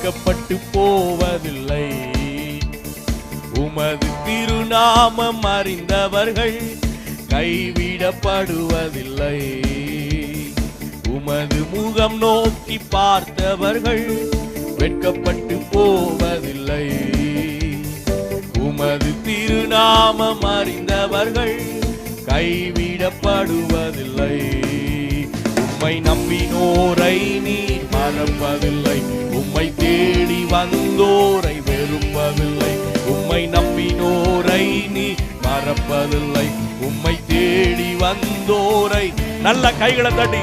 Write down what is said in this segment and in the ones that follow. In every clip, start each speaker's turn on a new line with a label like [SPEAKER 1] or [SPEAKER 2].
[SPEAKER 1] வெட்கப்பட்டு போவதில்லை. உமது திருநாமம் அறிந்தவர்கள் கைவிடப்படுவதில்லை. உமது முகம் நோக்கி பார்த்தவர்கள் வெட்கப்பட்டு போவதில்லை. உமது திருநாமம் அறிந்தவர்கள் கைவிடப்படுவதில்லை. உம்மை நம்பினோரை நீர் மறப்பதில்லை. உம்மை தேடி வந்தோரை வெறுப்பதில்லை. உம்மை நம்பினோரை நீர் மறப்பதில்லை. உம்மை தேடி வந்தோரை நல்ல கைகளை தட்டி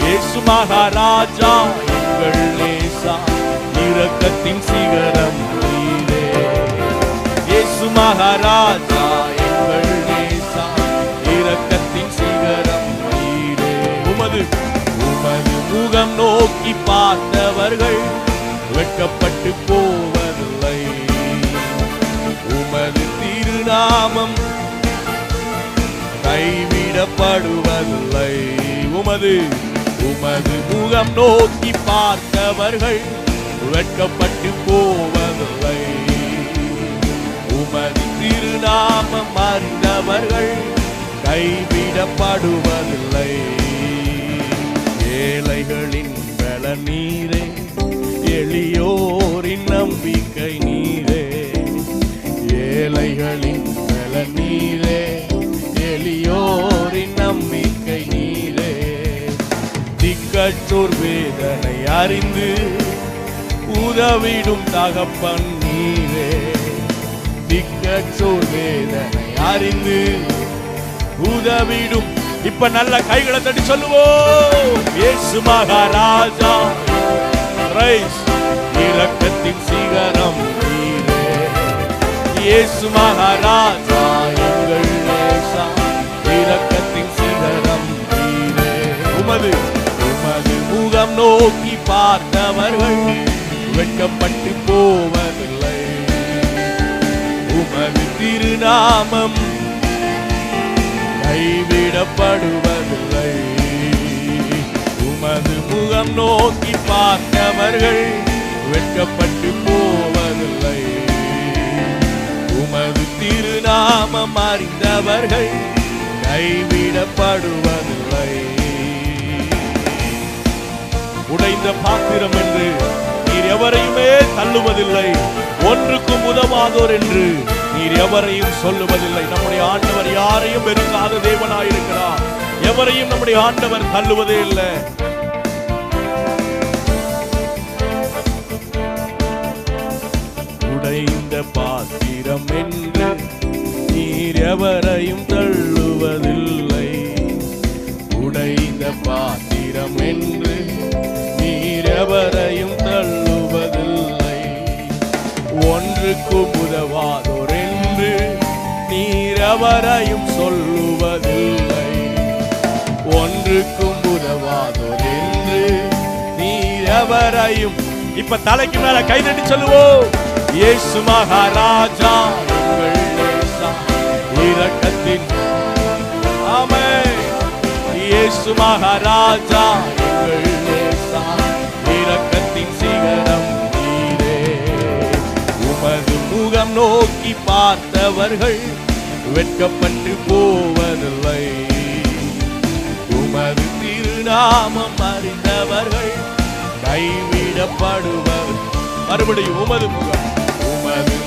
[SPEAKER 1] இயேசு மகாராஜா எங்கள் நேசா இரக்கத்தின் சிகரம் நீரே. இயேசு மகாராஜா எங்கள் நேசா இரக்கத்தின் சிகரம் நீரே. உமது முகம் நோக்கி பார்த்தவர்கள் வெட்கப்பட்டு போவதில்லை. உமது திருநாமம் கைவிடப்படுவதில்லை. உமது முகம் நோக்கி பார்த்தவர்கள் வெட்கப்பட்டு போவதில்லை. உமது திருநாமம் அறிந்தவர்கள் கைவிடப்படுவதில்லை. ஏழைகளின் பல நீரே, எளியோரின் நம்பிக்கை நீரே. ஏழைகளின் பல நீரே, எளியோரின் நம்பிக்கை நீரே. திக்கற்றோர் வேதனை அறிந்து உதவிடும் தகப்பன் நீரே. திக்கற்றோர் வேதனை அறிந்து உதவிடும். இப்ப நல்ல கைகளை தட்டி சொல்லுவோம். இயேசு மகாராஜா இரக்கத்தின் சிகரம் நீரே. இயேசு மகாராஜா எங்கள் நேசா இரக்கத்தின் சிகரம் நீரே. உமது முகம் நோக்கி பார்த்தவர்கள் வெட்கப்பட்டு போவதில்லை. உமது திருநாமம் கைவிடப்படுவதில்லை. உமது முகம் நோக்கி பார்த்தவர்கள் வெட்கப்பட்டு போவதில்லை. உமது திருநாமம் அறிந்தவர்கள் கைவிடப்படுவதில்லை. உடைந்த பாத்திரம் என்று நீர் எவரையுமே தள்ளுவதில்லை. ஒன்றுக்கும் உதவாதோர் என்று நீர் எவரையும் சொல்லுவதில்லை. நம்முடைய ஆண்டவர் யாரையும் வெறுக்காத தேவனாயிருக்கிறார். எவரையும் நம்முடைய ஆண்டவர் தள்ளுவதே இல்லை. உடைந்த பாத்திரம் என்று நீர் எவரையும் தள்ளுவதில்லை. உடைந்த பாத்திரம் என்று நீர் எவரையும் தள்ளுவதில்லை. ஒன்றுக்கும் உதவாதோர் என்று நீர் எவரையும் சொல்லுவதில்லை. ஒன்றுக்கும் உதவாதோர் என்று நீர் எவரையும். இப்ப தலைக்கு மேல கைதட்டி சொல்லுவோம். இயேசு மகாராஜா எங்கள் நேசா இரக்கத்தின். ஆமென். இயேசு மகாராஜா எங்கள் நேசா இரக்கத்தின் சிகரம் நீரே. உமது முகம் நோக்கி பார்த்தவர்கள் வெட்கப்பட்டு போவதில்லை. உமது திருநாமம் அறிந்தவர்கள் கைவிடப்படுவர். மறுபடியும் உமது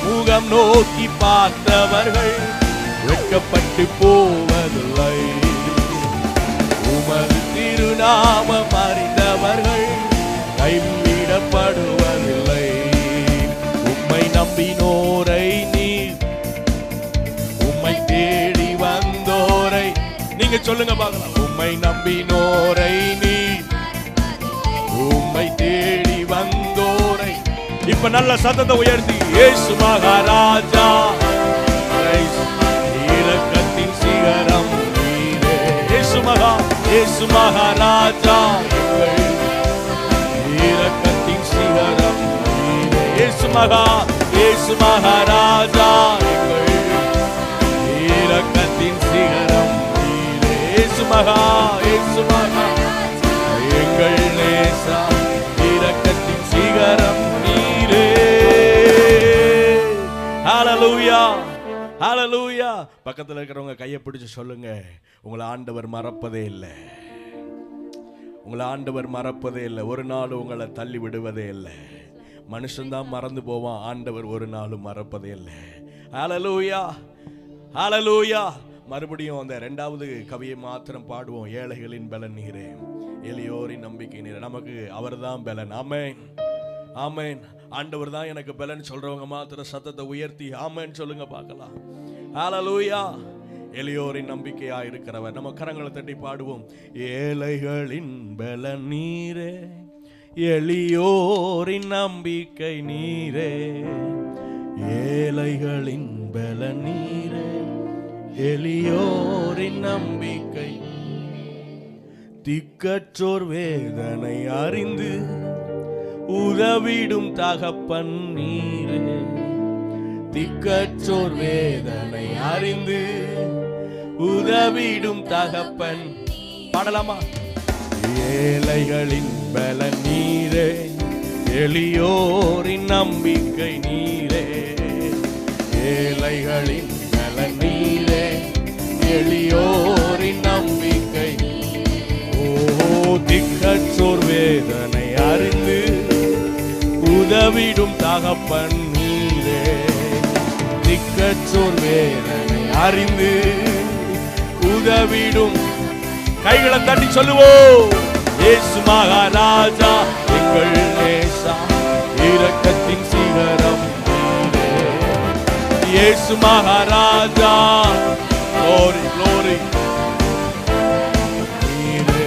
[SPEAKER 1] முகம் நோக்கி பார்த்தவர்கள் வெட்கப்பட்டு போவதில்லை. உமது திருநாமம் அறிந்தவர்கள் கைவிடப்படுவதில்லை. உம்மை நம்பினோரை நீர், உம்மை தேடி வந்தோரை நீங்க சொல்லுங்க பார்க்கலாம். உம்மை நம்பினோரை நீர், உம்மை தேடி வந்தோரை. இப்ப நல்ல சத்தத்தை உயர்த்தி இயேசு மகாராஜா இரக்கத்தின் சிகரம் நீரே. இயேசு மகாராஜா இரக்கத்தின் சிகரம் நீரே. இயேசு மகாராஜா இரக்கத்தின் சிகரம் நீரே. இயேசு மகா எங்கள் நேசா இரக்கத்தின் சிகரம் நீரே. ஹalleluya, ஹalleluya. பக்கத்துல இருக்கிறவங்க கையை பிடிச்சு சொல்லுங்க, உங்களை ஆண்டவர் மறப்பதே இல்லை. உங்களை ஆண்டவர் மறப்பதே இல்லை. ஒரு நாள் உங்களை தள்ளி விடுவதே இல்லை. மனுஷன்தான் மறந்து போவான், ஆண்டவர் ஒரு நாளும் மறப்பதே இல்லை. ஹalleluya, ஹalleluya. மறுபடியும் அந்த இரண்டாவது கவியை மாத்திரம் பாடுவோம். ஏழைகளின் பலன் நீரே, எளியோரின் நம்பிக்கை நீரே. நமக்கு அவர் தான் பலன். ஆமென், ஆமென். ஆண்டவர் தான் எனக்கு பலன் சொல்றவங்க மாத்திரம் சத்தத்தை உயர்த்தி ஆமென் சொல்லுங்க பார்க்கலாம். ஹalleluya. எளியோரின் நம்பிக்கையா இருக்கிறவர். நம்ம கரங்களை தட்டி பாடுவோம். ஏழைகளின் பலன் நீரே, எளியோரின் நம்பிக்கை நீரே, ஏழைகளின் பலன் நீரே, எளியோரின் நம்பிக்கை. திக்கற்றோர் வேதனை அறிந்து உதவிடும் தகப்பன் நீரே, திக்கற்றோர் வேதனை அறிந்து உதவிடும் தகப்பன். பாடலாமா? ஏழைகளின் பலன் நீரே, எளியோரின் நம்பிக்கை நீரே, ஏழைகளின் பலன் நீரே, எளியோரின் நம்பிக்கை. ஓ, திக்கற்றோர் வேதனை அறிந்து உதவிடும் தகப்பன் நீரே, திக்கற்றோர் வேதனை அறிந்து உதவிடும். கைகளை தட்டி சொல்லுவோம். இயேசு மகாராஜா எங்கள் நேசா, இரக்கத்தின் சிகரம் நீரே, இயேசு மகாராஜா. glory, glory. நீரே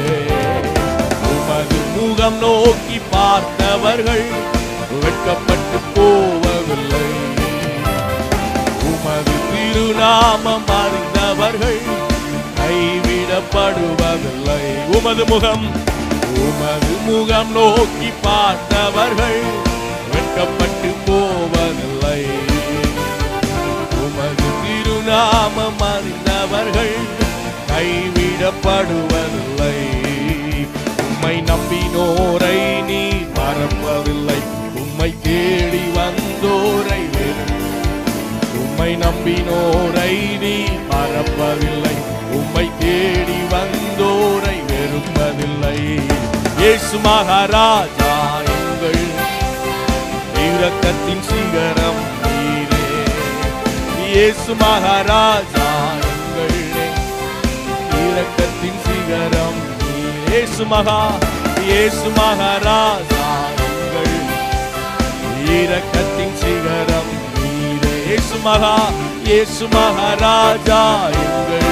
[SPEAKER 1] உமது முகம் நோக்கி பார்த்தவர்கள் வெட்கப்பட்டு போவதில்லை, உமது திருநாமம் அறிந்தவர்கள் கைவிடப்படுவதில்லை. உமது முகம் நோக்கி பார்த்தவர்கள் வெட்கப்பட்டு போவதில்லை, உமது திருநாமம் அறிந்தவர்கள் கைவிடப்படுவதில்லை. உம்மை நம்பினோரை நீ மறப்பதில்லை, உம்மை தேடி வந்தோரை உம்மை நம்பினோரை நீ மறப்பதில்லை, உம்மை தேடி வந்தோரை வெறுப்பதில்லை. இயேசு மகாராஜா எங்கள் இரக்கத்தின் சிகரம் நீரே, இயேசு மகாராஜா எங்கள் இரக்கத்தின் சிகரம் நீரே, இயேசு மகாராஜா எங்கள் இரக்கத்தின் சிகரம் நீரே, இயேசு மகாராஜா எங்கள்